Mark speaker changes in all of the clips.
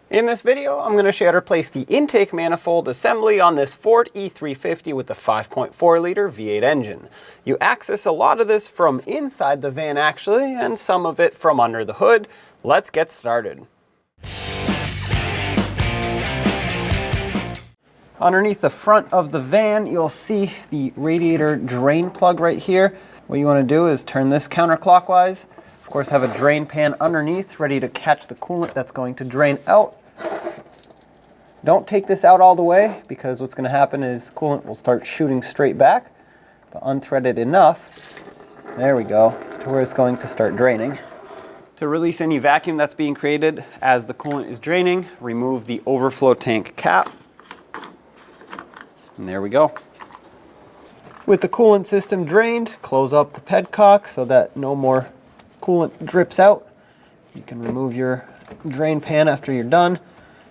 Speaker 1: In this video, I'm going to show you how to replace the intake manifold assembly on this Ford E-350 with the 5.4 liter V8 engine. You access a lot of this from inside the van actually, and some of it from under the hood. Let's get started. Underneath the front of the van, you'll see the radiator drain plug right here. What you want to do is turn this counterclockwise. Of course, have a drain pan underneath ready to catch the coolant that's going to drain out. Don't take this out all the way because what's going to happen is coolant will start shooting straight back, but unthread it enough, there we go, to where it's going to start draining. To release any vacuum that's being created as the coolant is draining, remove the overflow tank cap. And there we go. With the coolant system drained, close up the petcock so that no more coolant drips out. You can remove your drain pan after you're done.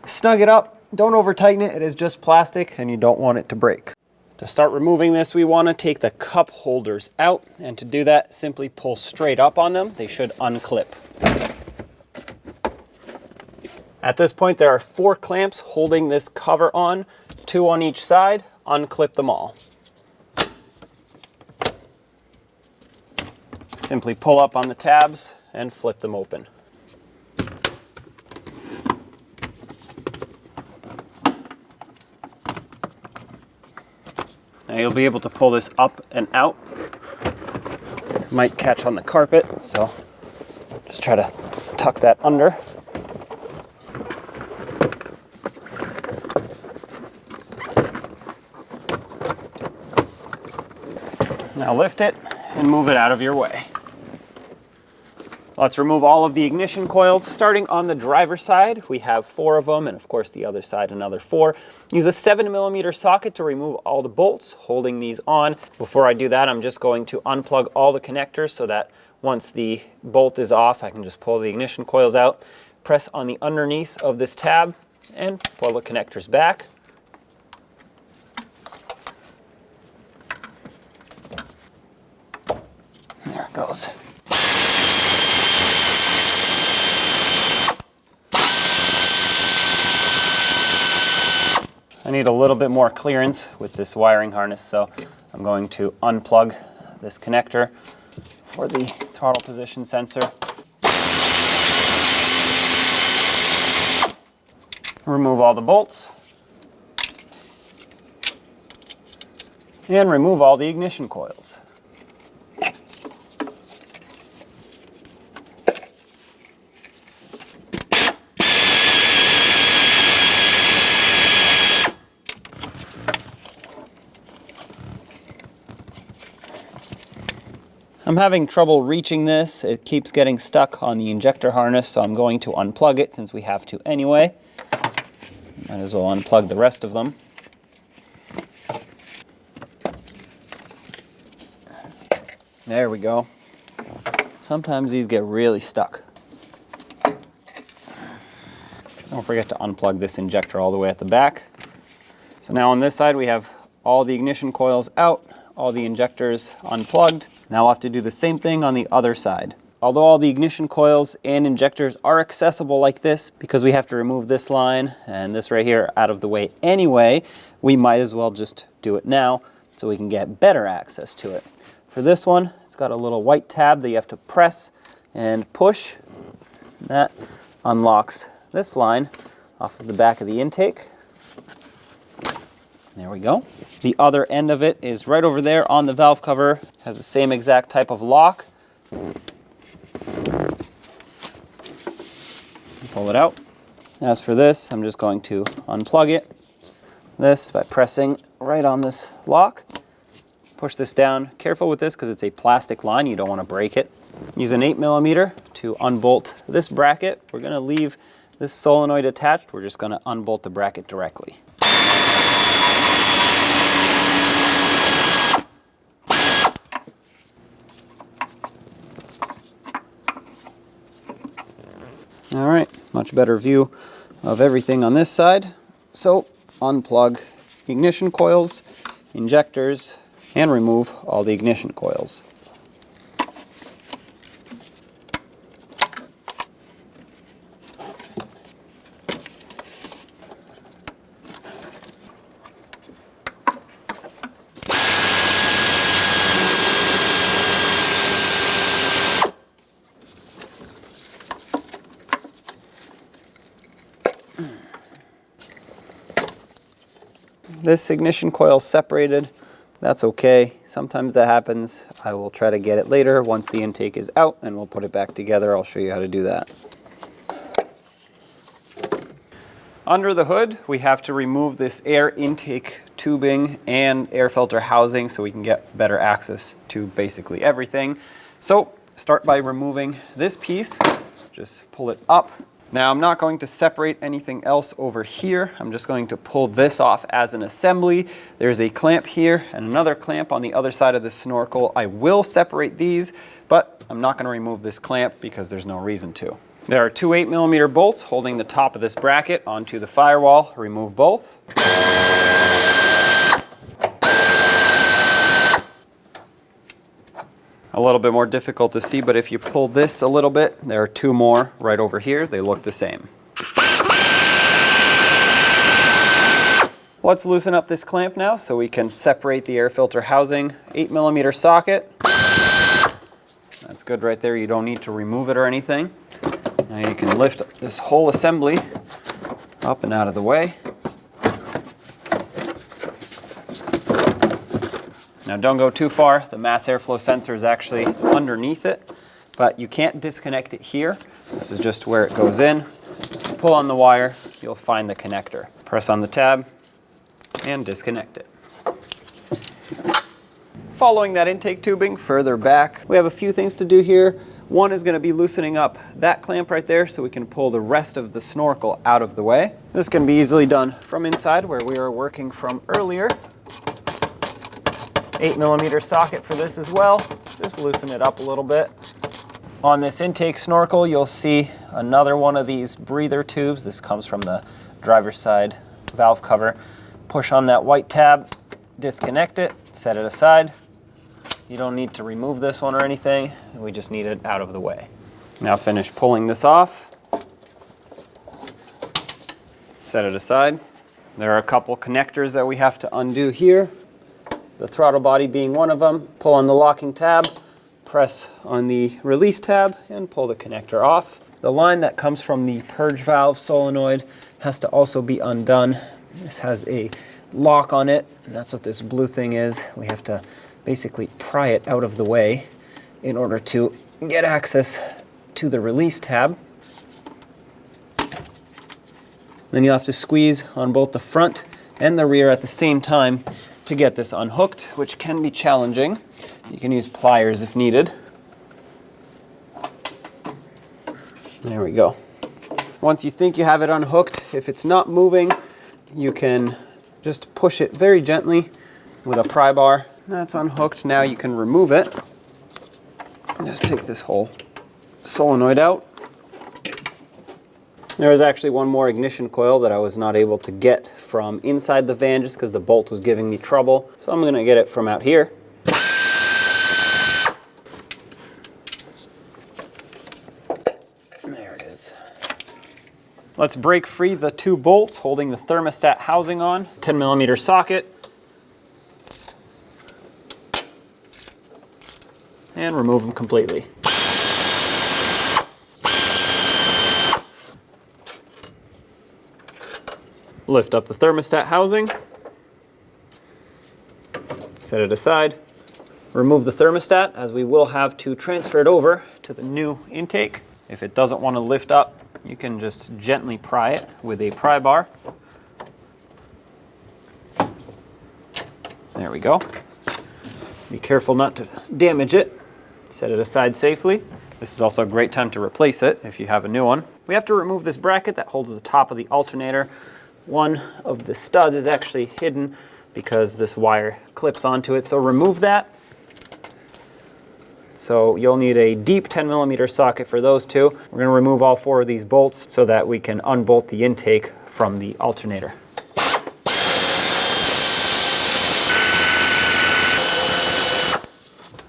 Speaker 1: Snug it up. Don't over tighten it. It is just plastic and you don't want it to break. To start removing this, we want to take the cup holders out, and to do that, simply pull straight up on them. They should unclip. At this point, there are 4 clamps holding this cover on, 2 on each side. Unclip them all. Simply pull up on the tabs and flip them open. Now you'll be able to pull this up and out. It might catch on the carpet, so just try to tuck that under. Now lift it and move it out of your way. Let's remove all of the ignition coils. Starting on the driver's side, we have 4 of them, and of course the other side another 4. Use a 7mm socket to remove all the bolts holding these on. Before I do that, I'm just going to unplug all the connectors so that once the bolt is off, I can just pull the ignition coils out, press on the underneath of this tab, and pull the connectors back. There it goes. I need a little bit more clearance with this wiring harness, so I'm going to unplug this connector for the throttle position sensor. Remove all the bolts. And remove all the ignition coils. I'm having trouble reaching this. It keeps getting stuck on the injector harness, so I'm going to unplug it since we have to anyway. Might as well unplug the rest of them. There we go. Sometimes these get really stuck. Don't forget to unplug this injector all the way at the back. So now on this side we have all the ignition coils out, all the injectors unplugged. Now we'll have to do the same thing on the other side. Although all the ignition coils and injectors are accessible like this, because we have to remove this line and this right here out of the way anyway, we might as well just do it now so we can get better access to it. For this one, it's got a little white tab that you have to press and push. And that unlocks this line off of the back of the intake. There we go. The other end of it is right over there on the valve cover. It has the same exact type of lock. Pull it out. As for this, I'm just going to unplug it. This by pressing right on this lock. Push this down. Careful with this because it's a plastic line. You don't want to break it. Use an 8mm to unbolt this bracket. We're going to leave this solenoid attached. We're just going to unbolt the bracket directly. All right, much better view of everything on this side. So unplug ignition coils, injectors, and remove all the ignition coils. This ignition coil separated. That's okay. Sometimes that happens. I will try to get it later once the intake is out, and we'll put it back together. I'll show you how to do that. Under the hood, we have to remove this air intake tubing and air filter housing so we can get better access to basically everything. So start by removing this piece. Just pull it up. Now I'm not going to separate anything else over here. I'm just going to pull this off as an assembly. There's a clamp here and another clamp on the other side of the snorkel. I will separate these, but I'm not going to remove this clamp because there's no reason to. There are two 8mm bolts holding the top of this bracket onto the firewall. Remove both. A little bit more difficult to see, but if you pull this a little bit, there are two more right over here. They look the same. Let's loosen up this clamp now so we can separate the air filter housing. 8mm socket. That's good right there. You don't need to remove it or anything. Now you can lift this whole assembly up and out of the way. Now don't go too far. The mass airflow sensor is actually underneath it, but you can't disconnect it here. This is just where it goes in. Pull on the wire, you'll find the connector. Press on the tab and disconnect it. Following that intake tubing further back, we have a few things to do here. One is going to be loosening up that clamp right there so we can pull the rest of the snorkel out of the way. This can be easily done from inside where we were working from earlier. 8mm socket for this as well. Just loosen it up a little bit. On this intake snorkel, you'll see another one of these breather tubes. This comes from the driver's side valve cover. Push on that white tab, disconnect it, set it aside. You don't need to remove this one or anything. We just need it out of the way. Now finish pulling this off. Set it aside. There are a couple connectors that we have to undo here. The throttle body being one of them. Pull on the locking tab, press on the release tab, and pull the connector off. The line that comes from the purge valve solenoid has to also be undone. This has a lock on it, and that's what this blue thing is. We have to basically pry it out of the way in order to get access to the release tab. Then you'll have to squeeze on both the front and the rear at the same time to get this unhooked, which can be challenging. You can use pliers if needed. There we go. Once you think you have it unhooked, if it's not moving, you can just push it very gently with a pry bar. That's unhooked. Now you can remove it. Just take this whole solenoid out. There was actually one more ignition coil that I was not able to get from inside the van just because the bolt was giving me trouble. So I'm going to get it from out here. There it is. Let's break free the two bolts holding the thermostat housing on. 10mm socket. And remove them completely. Lift up the thermostat housing. Set it aside. Remove the thermostat as we will have to transfer it over to the new intake. If it doesn't want to lift up, you can just gently pry it with a pry bar. There we go. Be careful not to damage it. Set it aside safely. This is also a great time to replace it if you have a new one. We have to remove this bracket that holds the top of the alternator. One of the studs is actually hidden because this wire clips onto it, so remove that. So you'll need a deep 10mm socket for those two. We're going to remove all four of these bolts so that we can unbolt the intake from the alternator.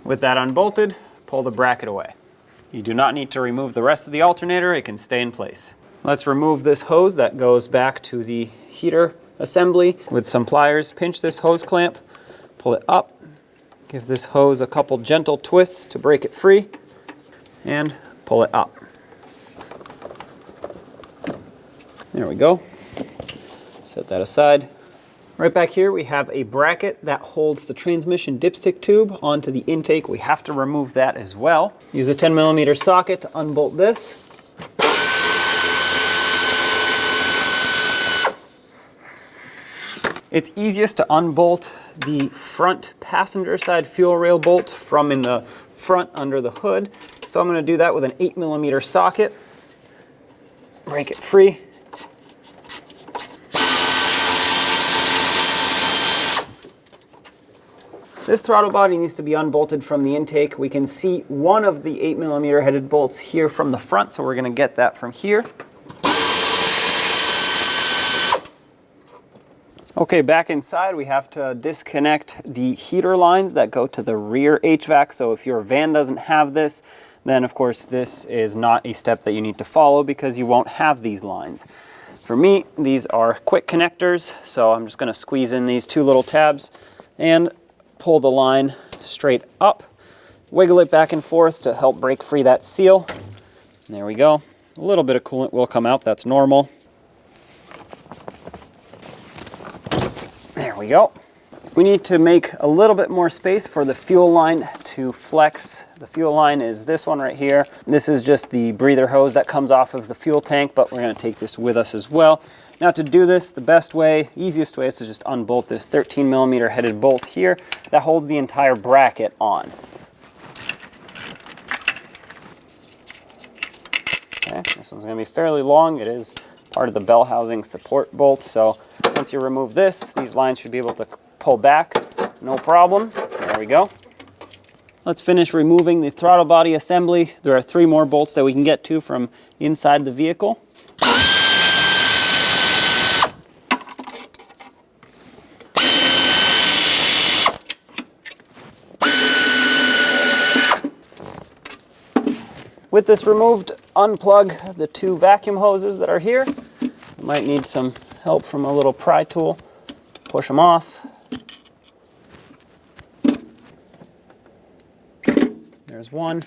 Speaker 1: With that unbolted, pull the bracket away. You do not need to remove the rest of the alternator, it can stay in place. Let's remove this hose that goes back to the heater assembly. With some pliers, pinch this hose clamp, pull it up, give this hose a couple gentle twists to break it free, and pull it up. There we go. Set that aside. Right back here we have a bracket that holds the transmission dipstick tube onto the intake. We have to remove that as well. Use a 10mm socket to unbolt this. It's easiest to unbolt the front passenger side fuel rail bolt from in the front under the hood. So I'm going to do that with an 8mm socket. Break it free. This throttle body needs to be unbolted from the intake. We can see one of the 8mm headed bolts here from the front, so we're going to get that from here. Okay, back inside we have to disconnect the heater lines that go to the rear HVAC. So if your van doesn't have this, then of course this is not a step that you need to follow because you won't have these lines. For me, these are quick connectors, so I'm just going to squeeze in these two little tabs and pull the line straight up, wiggle it back and forth to help break free that seal. And there we go. A little bit of coolant will come out, that's normal. There we go. We need to make a little bit more space for the fuel line to flex. The fuel line is this one right here. This is just the breather hose that comes off of the fuel tank, but we're going to take this with us as well. Now to do this, the best way, easiest way is to just unbolt this 13mm headed bolt here that holds the entire bracket on. Okay, this one's going to be fairly long. It is part of the bell housing support bolt, so once you remove this, these lines should be able to pull back, no problem. There we go. Let's finish removing the throttle body assembly. There are 3 more bolts that we can get to from inside the vehicle. With this removed, unplug the 2 vacuum hoses that are here. You might need some help from a little pry tool. Push them off. There's one.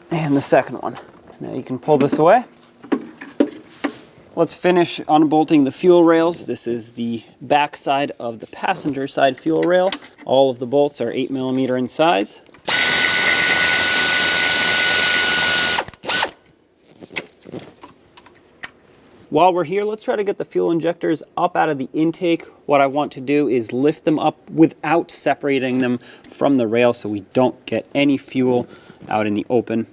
Speaker 1: And the second one. Now you can pull this away. Let's finish unbolting the fuel rails. This is the back side of the passenger side fuel rail. All of the bolts are 8mm in size. While we're here, let's try to get the fuel injectors up out of the intake. What I want to do is lift them up without separating them from the rail so we don't get any fuel out in the open.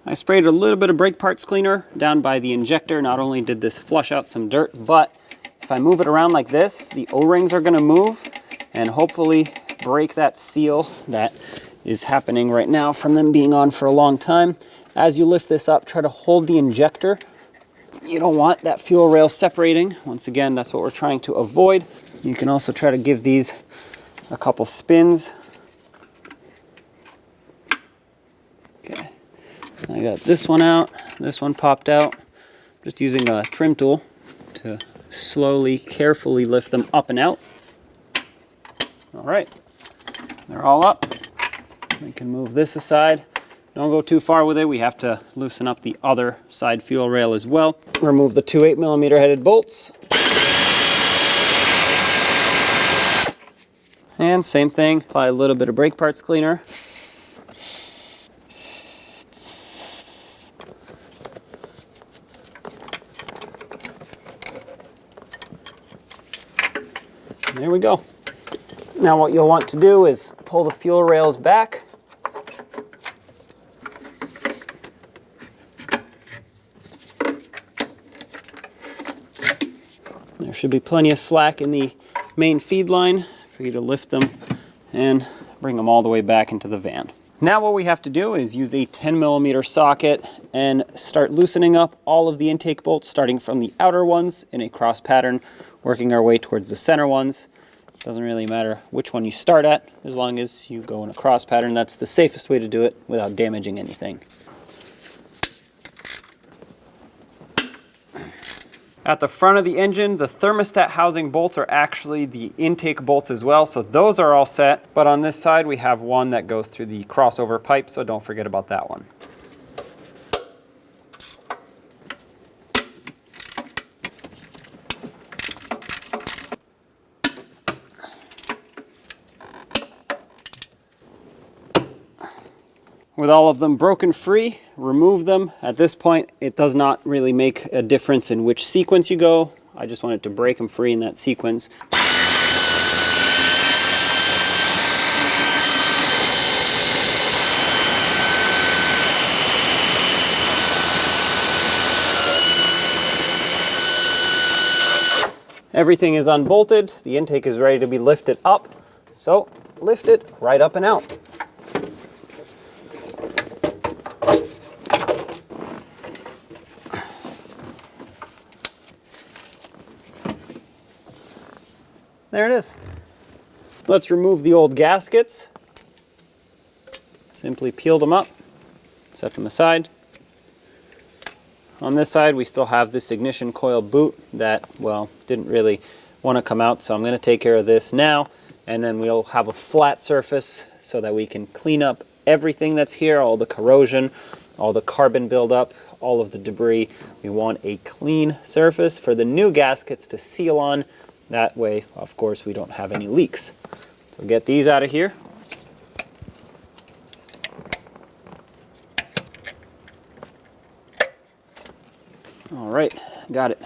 Speaker 1: I sprayed a little bit of brake parts cleaner down by the injector. Not only did this flush out some dirt, but if I move it around like this, the O-rings are going to move and hopefully break that seal that is happening right now from them being on for a long time. As you lift this up, try to hold the injector. You don't want that fuel rail separating. Once again, that's what we're trying to avoid. You can also try to give these a couple spins. Okay, I got this one out, this one popped out. Just using a trim tool to slowly, carefully lift them up and out. All right, they're all up. We can move this aside. Don't go too far with it. We have to loosen up the other side fuel rail as well. Remove the 2 8mm headed bolts. And same thing, apply a little bit of brake parts cleaner. There we go. Now what you'll want to do is pull the fuel rails back. There should be plenty of slack in the main feed line for you to lift them and bring them all the way back into the van. Now what we have to do is use a 10mm socket and start loosening up all of the intake bolts, starting from the outer ones in a cross pattern, working our way towards the center ones. Doesn't really matter which one you start at, as long as you go in a cross pattern. That's the safest way to do it without damaging anything. At the front of the engine, the thermostat housing bolts are actually the intake bolts as well, so those are all set. But on this side, we have one that goes through the crossover pipe, so don't forget about that one. With all of them broken free, remove them. At this point, it does not really make a difference in which sequence you go. I just wanted to break them free in that sequence. Everything is unbolted. The intake is ready to be lifted up. So lift it right up and out. There it is. Let's remove the old gaskets. Simply peel them up, set them aside. On this side, we still have this ignition coil boot that, well, didn't really want to come out, so I'm going to take care of this now, and then we'll have a flat surface so that we can clean up everything that's here, all the corrosion, all the carbon buildup, all of the debris. We want a clean surface for the new gaskets to seal on. That way, of course, we don't have any leaks. So get these out of here. All right, got it.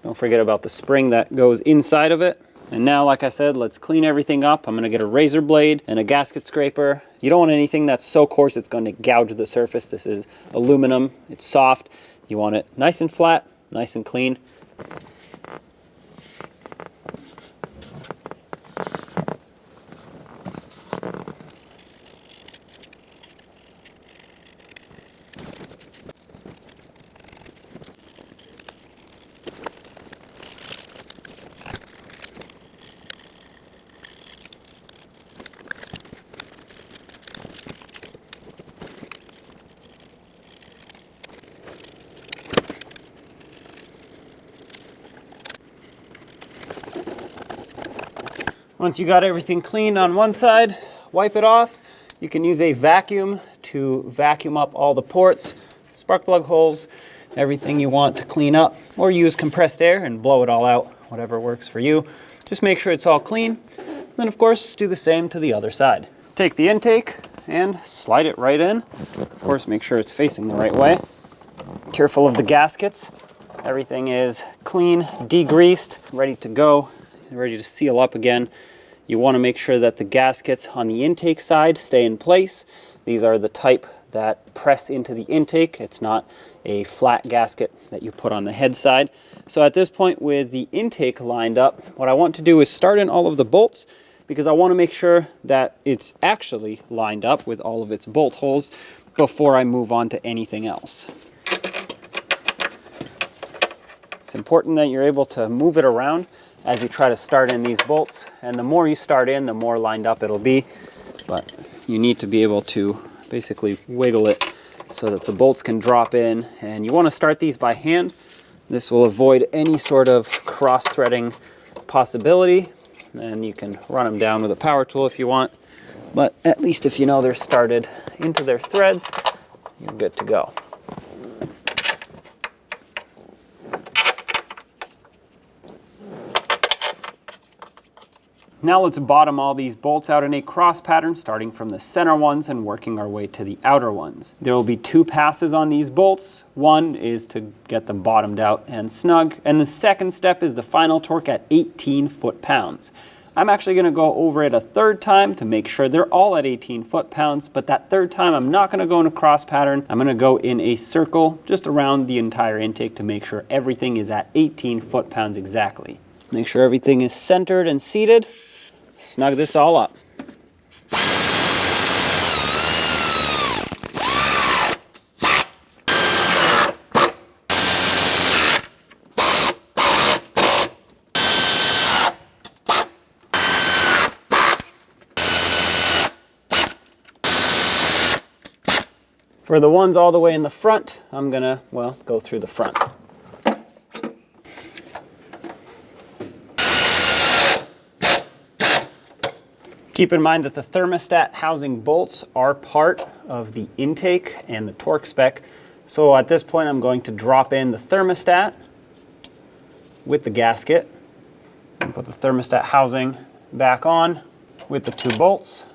Speaker 1: Don't forget about the spring that goes inside of it. And now, like I said, let's clean everything up. I'm gonna get a razor blade and a gasket scraper. You don't want anything that's so coarse it's going to gouge the surface. This is aluminum, it's soft. You want it nice and flat, nice and clean. Once you got everything clean on one side, wipe it off. You can use a vacuum to vacuum up all the ports, spark plug holes, everything you want to clean up, or use compressed air and blow it all out, whatever works for you. Just make sure it's all clean. Then of course, do the same to the other side. Take the intake and slide it right in. Of course, make sure it's facing the right way. Careful of the gaskets. Everything is clean, degreased, ready to go, ready to seal up again. You want to make sure that the gaskets on the intake side stay in place. These are the type that press into the intake. It's not a flat gasket that you put on the head side. So at this point, with the intake lined up, what I want to do is start in all of the bolts, because I want to make sure that it's actually lined up with all of its bolt holes before I move on to anything else. It's important that you're able to move it around as you try to start in these bolts, and the more you start in, the more lined up it'll be. But you need to be able to basically wiggle it so that the bolts can drop in, and you want to start these by hand. This will avoid any sort of cross-threading possibility, and you can run them down with a power tool if you want, but at least if you know they're started into their threads, you're good to go. Now let's bottom all these bolts out in a cross pattern, starting from the center ones and working our way to the outer ones. There will be two passes on these bolts. One is to get them bottomed out and snug, and the second step is the final torque at 18 foot-pounds. I'm actually going to go over it a third time to make sure they're all at 18 foot-pounds, but that third time I'm not going to go in a cross pattern. I'm going to go in a circle just around the entire intake to make sure everything is at 18 foot-pounds exactly. Make sure everything is centered and seated. Snug this all up. For the ones all the way in the front, I'm gonna, well, go through the front. Keep in mind that the thermostat housing bolts are part of the intake and the torque spec. So at this point, I'm going to drop in the thermostat with the gasket and put the thermostat housing back on with the 2 bolts.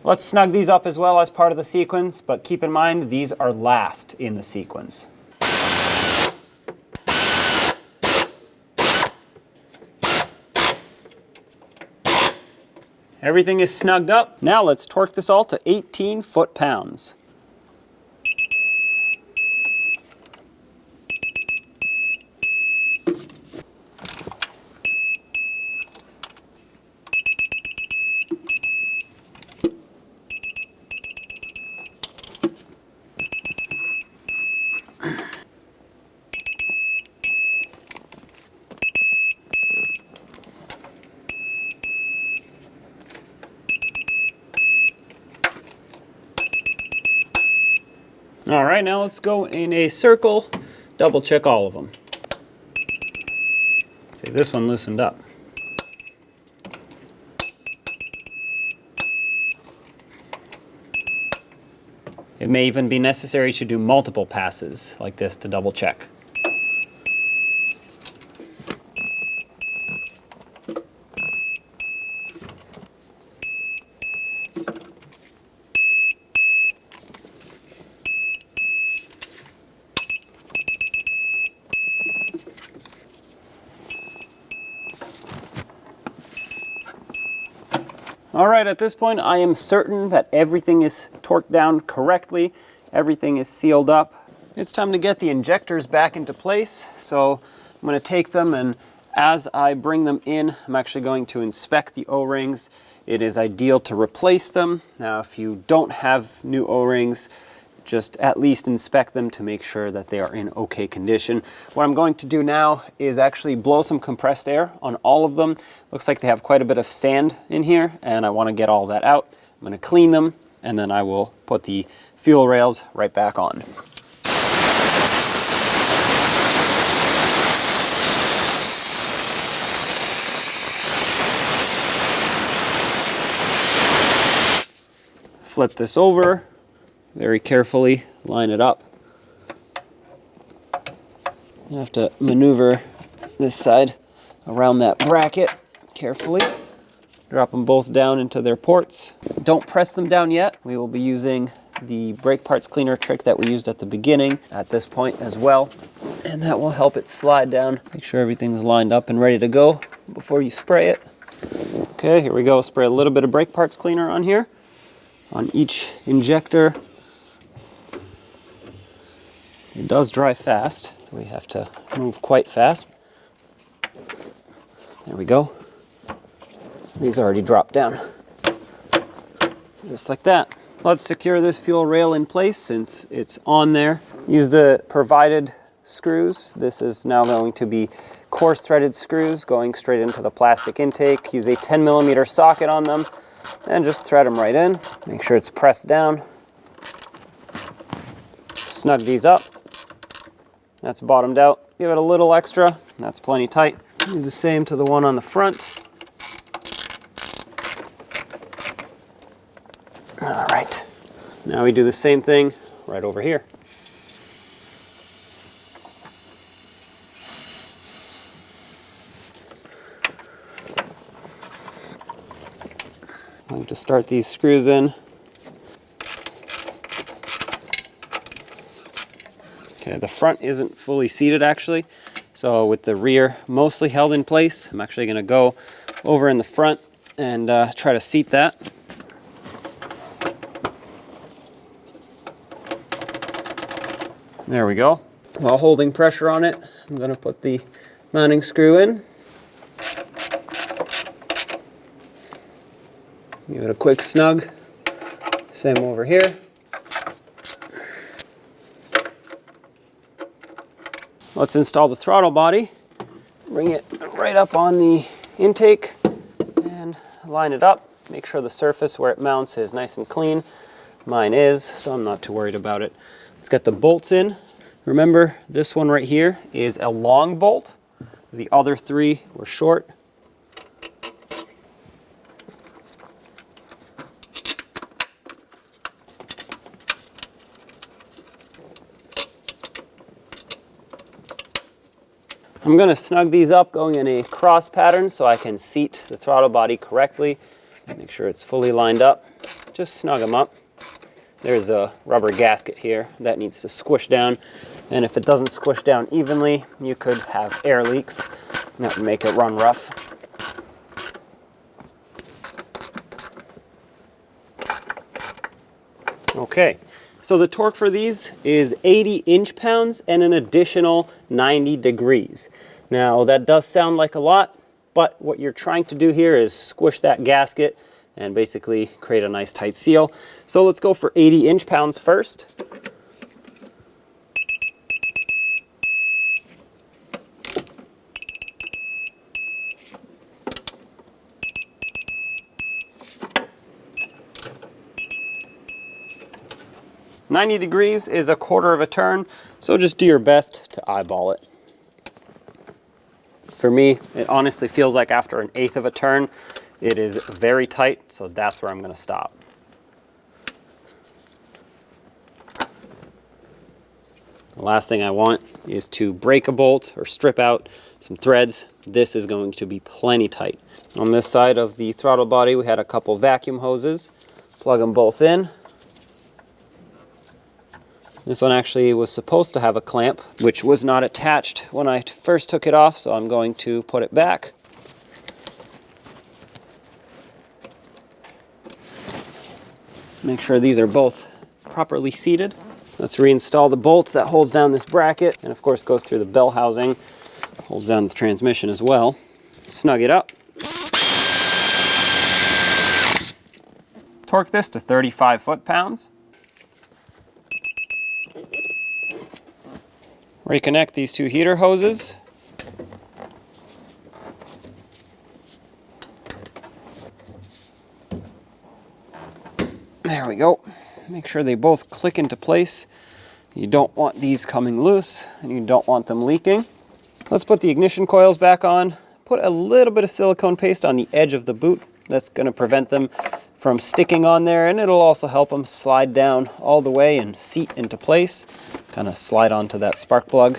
Speaker 1: Let's snug these up as well as part of the sequence, but keep in mind these are last in the sequence. Everything is snugged up. Now let's torque this all to 18 foot-pounds. All right, now let's go in a circle, double check all of them. See, this one loosened up. It may even be necessary to do multiple passes like this to double check. All right, at this point, I am certain that everything is torqued down correctly. Everything is sealed up. It's time to get the injectors back into place. So I'm going to take them, and as I bring them in, I'm actually going to inspect the O-rings. It is ideal to replace them. Now, if you don't have new O-rings, just at least inspect them to make sure that they are in okay condition. What I'm going to do now is actually blow some compressed air on all of them. Looks like they have quite a bit of sand in here, and I want to get all that out. I'm going to clean them, and then I will put the fuel rails right back on. Flip this over. Very carefully line it up. You have to maneuver this side around that bracket carefully. Drop them both down into their ports. Don't press them down yet. We will be using the brake parts cleaner trick that we used at the beginning at this point as well. And that will help it slide down. Make sure everything's lined up and ready to go before you spray it. Okay, here we go. Spray a little bit of brake parts cleaner on here, on each injector. It does dry fast, so we have to move quite fast. There we go. These already dropped down. Just like that. Let's secure this fuel rail in place since it's on there. Use the provided screws. This is now going to be coarse threaded screws going straight into the plastic intake. Use a 10mm socket on them and just thread them right in. Make sure it's pressed down. Snug these up. That's bottomed out. Give it a little extra. That's plenty tight. Do the same to the one on the front. All right. Now we do the same thing right over here. I'm going to start these screws in. Okay, the front isn't fully seated actually, so with the rear mostly held in place, I'm actually going to go over in the front and try to seat that. There we go. While holding pressure on it, I'm going to put the mounting screw in. Give it a quick snug. Same over here. Let's install the throttle body. Bring it right up on the intake and line it up. Make sure the surface where it mounts is nice and clean. Mine is, so I'm not too worried about it. Let's get the bolts in. Remember, this one right here is a long bolt. The other three were short. I'm going to snug these up going in a cross pattern so I can seat the throttle body correctly. Make sure it's fully lined up. Just snug them up. There's a rubber gasket here that needs to squish down, and if it doesn't squish down evenly, you could have air leaks, and that would make it run rough. Okay, so the torque for these is 80 inch-pounds and an additional 90 degrees. Now that does sound like a lot, but what you're trying to do here is squish that gasket and basically create a nice tight seal. So let's go for 80 inch-pounds first. "90 degrees is a quarter of a turn, so just do your best to eyeball it. For me, it honestly feels like after an eighth of a turn, it is very tight, so that's where I'm going to stop. The last thing I want is to break a bolt or strip out some threads. This is going to be plenty tight. On this side of the throttle body, we had a couple vacuum hoses. Plug them both in. This one actually was supposed to have a clamp, which was not attached when I first took it off, so I'm going to put it back. Make sure these are both properly seated. Let's reinstall the bolt that holds down this bracket, and of course goes through the bell housing, holds down the transmission as well. Snug it up. Torque this to 35 foot-pounds. Reconnect these two heater hoses. There we go. Make sure they both click into place. You don't want these coming loose, and you don't want them leaking. Let's put the ignition coils back on. Put a little bit of silicone paste on the edge of the boot. That's going to prevent them from sticking on there, and it'll also help them slide down all the way and seat into place. Kind of slide onto that spark plug.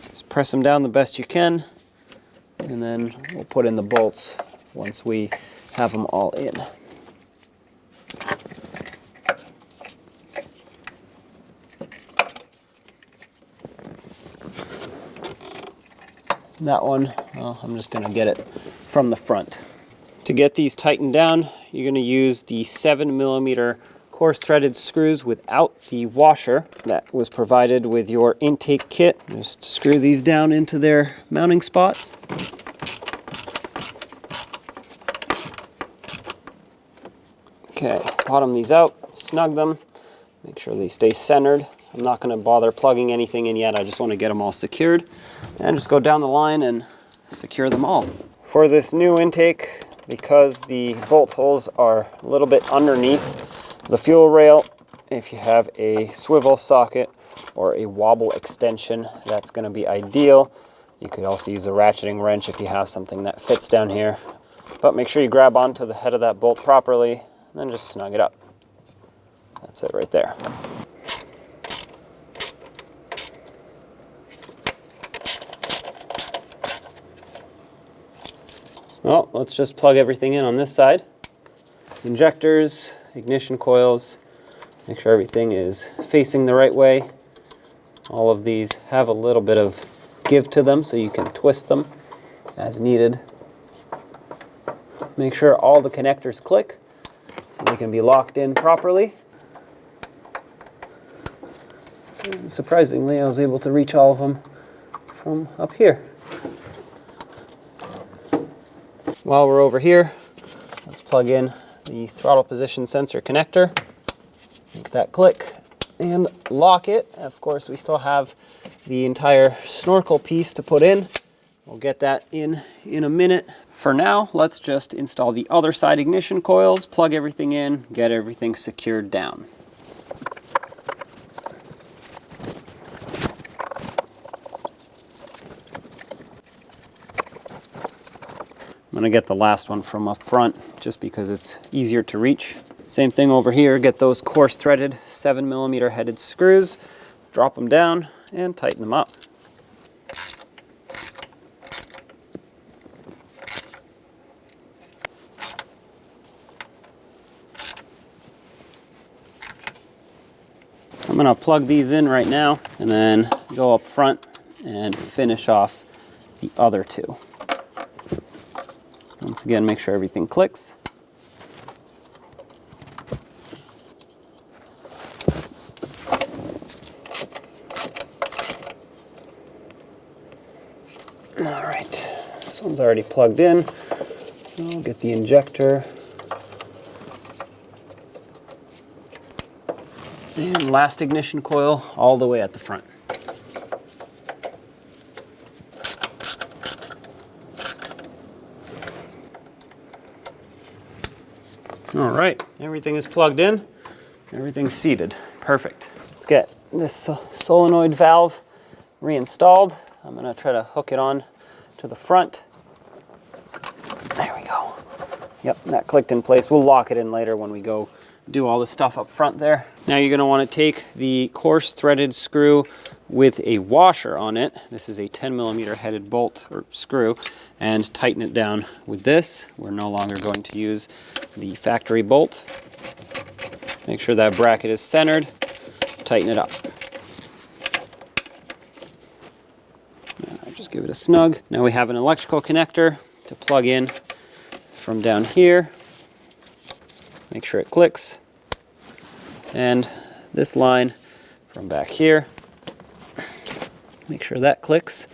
Speaker 1: Just press them down the best you can, and then we'll put in the bolts once we have them all in. That one, well, I'm just going to get it from the front. To get these tightened down, you're going to use the 7mm coarse threaded screws without the washer that was provided with your intake kit. Just screw these down into their mounting spots. Okay, bottom these out, snug them, make sure they stay centered. I'm not going to bother plugging anything in yet, I just want to get them all secured. And just go down the line and secure them all. For this new intake, because the bolt holes are a little bit underneath the fuel rail, if you have a swivel socket or a wobble extension, that's going to be ideal. You could also use a ratcheting wrench if you have something that fits down here. But make sure you grab onto the head of that bolt properly, and then just snug it up. That's it right there. Well, let's just plug everything in on this side. Injectors, ignition coils, make sure everything is facing the right way. All of these have a little bit of give to them, so you can twist them as needed. Make sure all the connectors click so they can be locked in properly. And surprisingly, I was able to reach all of them from up here. While we're over here, let's plug in the throttle position sensor connector. Make that click and lock it. Of course, we still have the entire Snorkel piece to put in. We'll get that in a minute. For now, let's just install the other side ignition coils, plug everything in, get everything secured down. I'm going to get the last one from up front just because it's easier to reach. Same thing over here, get those coarse threaded 7mm headed screws, drop them down and tighten them up. gonna plug these in right now and then go up front and finish off the other two. Once again, make sure everything clicks. All right, this one's already plugged in, so I'll get the injector. And last ignition coil all the way at the front. All right, everything is plugged in, everything's seated. Perfect. Let's get this solenoid valve reinstalled. I'm gonna try to hook it on to the front. There we go. Yep, that clicked in place. We'll lock it in later when we go do all the stuff up front there. Now you're gonna wanna take the coarse threaded screw with a washer on it. This is a 10mm headed bolt or screw, and tighten it down with this. We're no longer going to use the factory bolt. Make sure that bracket is centered, tighten it up. Just give it a snug. Now we have an electrical connector to plug in from down here. Make sure it clicks. And this line from back here. Make sure that clicks.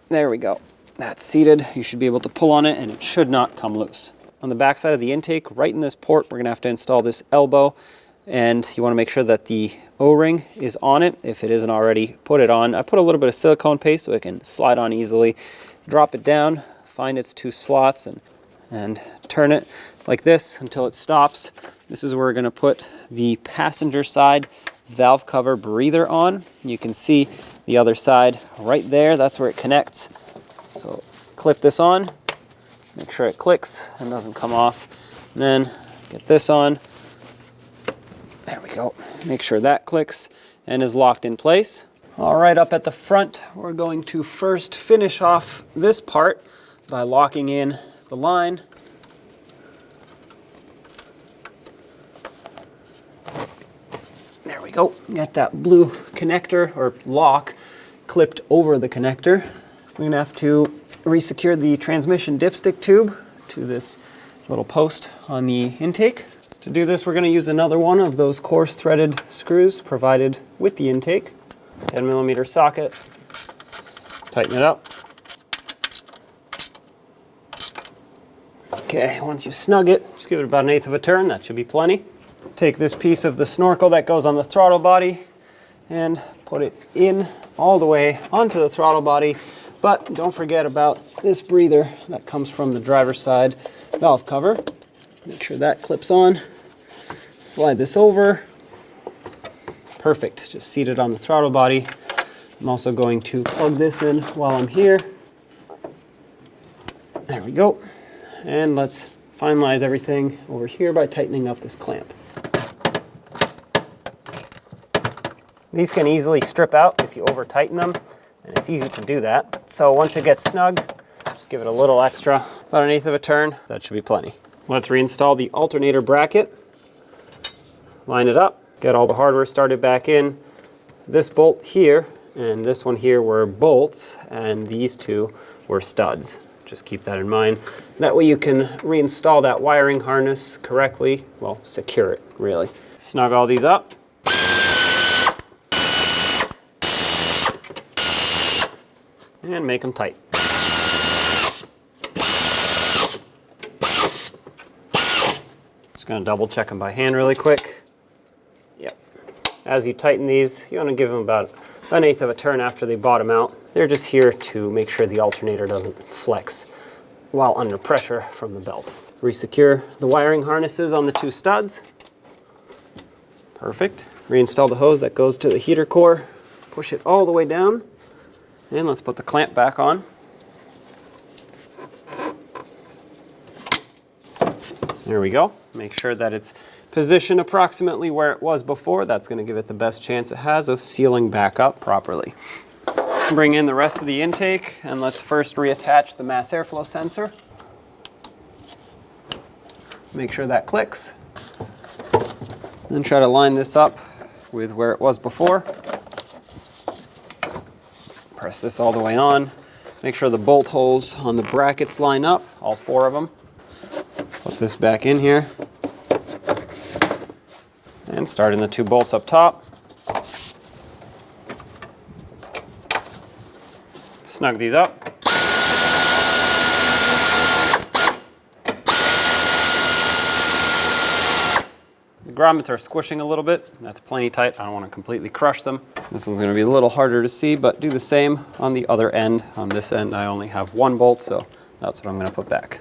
Speaker 1: There we go. That's seated. You should be able to pull on it and it should not come loose. On the back side of the intake, right in this port, we're gonna have to install this elbow, and you wanna make sure that the O-ring is on it. If it isn't already, put it on. I put a little bit of silicone paste so it can slide on easily. Drop it down, find its two slots, and turn it like this until it stops. This is where we're gonna put the passenger side valve cover breather on. You can see the other side right there. That's where it connects. So clip this on, make sure it clicks and doesn't come off. And then get this on. There we go. Make sure that clicks and is locked in place. All right, up at the front, we're going to first finish off this part by locking in the line. There we go. Get that blue connector or lock clipped over the connector. We're gonna have to resecure the transmission dipstick tube to this little post on the intake. To do this, we're going to use another one of those coarse threaded screws provided with the intake. 10mm socket. Tighten it up. Okay, once you snug it, just give it about 1/8 of a turn. That should be plenty. Take this piece of the snorkel that goes on the throttle body and put it in all the way onto the throttle body. But don't forget about this breather that comes from the driver's side valve cover. Make sure that clips on. Slide this over. Perfect, just seat it on the throttle body. I'm also going to plug this in while I'm here. There we go. And let's finalize everything over here by tightening up this clamp. These can easily strip out if you over tighten them, and it's easy to do that. So once it gets snug, just give it a little extra, about 1/8 of a turn. That should be plenty. Let's reinstall the alternator bracket. Line it up, get all the hardware started back in. This bolt here and this one here were bolts, and these two were studs. Just keep that in mind. That way you can reinstall that wiring harness correctly. Well, secure it, really. Snug all these up. And make them tight. Just gonna double check them by hand really quick. Yep. As you tighten these, you wanna give them about 1/8 of a turn after they bottom out. They're just here to make sure the alternator doesn't flex while under pressure from the belt. Resecure the wiring harnesses on the two studs. Perfect. Reinstall the hose that goes to the heater core. Push it all the way down. And let's put the clamp back on. There we go. Make sure that it's positioned approximately where it was before. That's going to give it the best chance it has of sealing back up properly. Bring in the rest of the intake, and let's first reattach the mass airflow sensor. Make sure that clicks. Then try to line this up with where it was before. Press this all the way on. Make sure the bolt holes on the brackets line up, all 4 of them. Put this back in here. And start in the 2 bolts up top. Snug these up. The grommets are squishing a little bit. That's plenty tight. I don't want to completely crush them. This one's going to be a little harder to see, but do the same on the other end. On this end, I only have 1 bolt, so that's what I'm going to put back.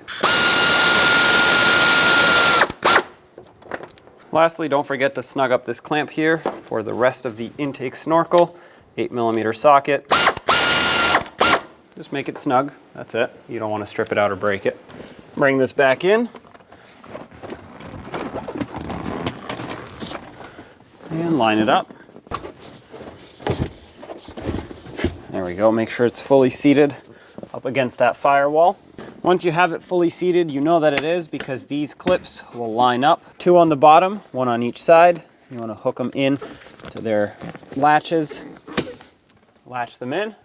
Speaker 1: Lastly, don't forget to snug up this clamp here for the rest of the intake snorkel. 8mm socket. Just make it snug. That's it. You don't want to strip it out or break it. Bring this back in. And line it up. There we go. Make sure it's fully seated up against that firewall. Once you have it fully seated, you know that it is because these clips will line up. 2 on the bottom, 1 on each side. You want to hook them in to their latches. Latch them in.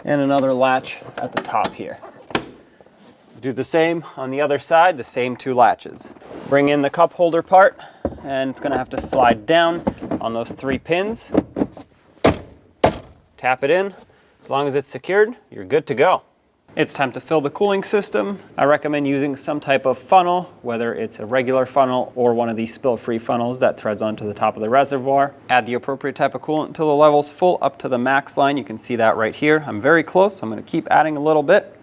Speaker 1: And another latch at the top here. Do the same on the other side, the same 2 latches. Bring in the cup holder part, and it's going to have to slide down on those 3 pins. Tap it in. As long as it's secured, you're good to go. It's time to fill the cooling system. I recommend using some type of funnel, whether it's a regular funnel or one of these spill-free funnels that threads onto the top of the reservoir. Add the appropriate type of coolant until the level's full up to the max line. You can see that right here. I'm very close, so I'm going to keep adding a little bit.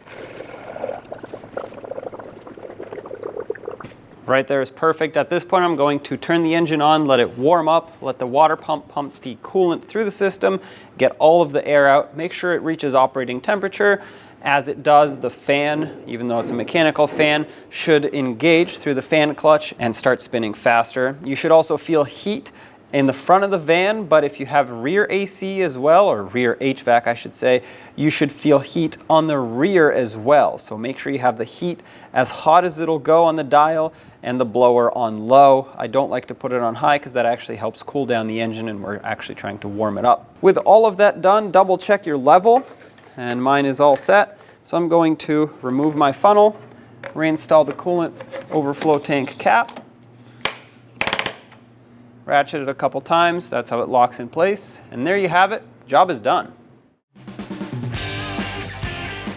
Speaker 1: Right there is perfect. At this point, I'm going to turn the engine on, let it warm up, let the water pump the coolant through the system, get all of the air out, make sure it reaches operating temperature. As it does, the fan, even though it's a mechanical fan, should engage through the fan clutch and start spinning faster. You should also feel heat in the front of the van, but if you have rear AC as well, or rear HVAC I should say, you should feel heat on the rear as well. So make sure you have the heat as hot as it'll go on the dial and the blower on low. I don't like to put it on high because that actually helps cool down the engine and we're actually trying to warm it up. With all of that done, double check your level, and mine is all set. So I'm going to remove my funnel, reinstall the coolant overflow tank cap, ratchet it a couple times, that's how it locks in place, and there you have it, job is done.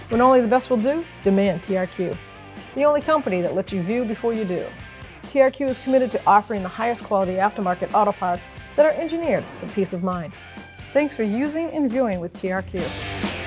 Speaker 2: When only the best will do, demand TRQ. The only company that lets you view before you do. TRQ is committed to offering the highest quality aftermarket auto parts that are engineered for peace of mind. Thanks for using and viewing with TRQ.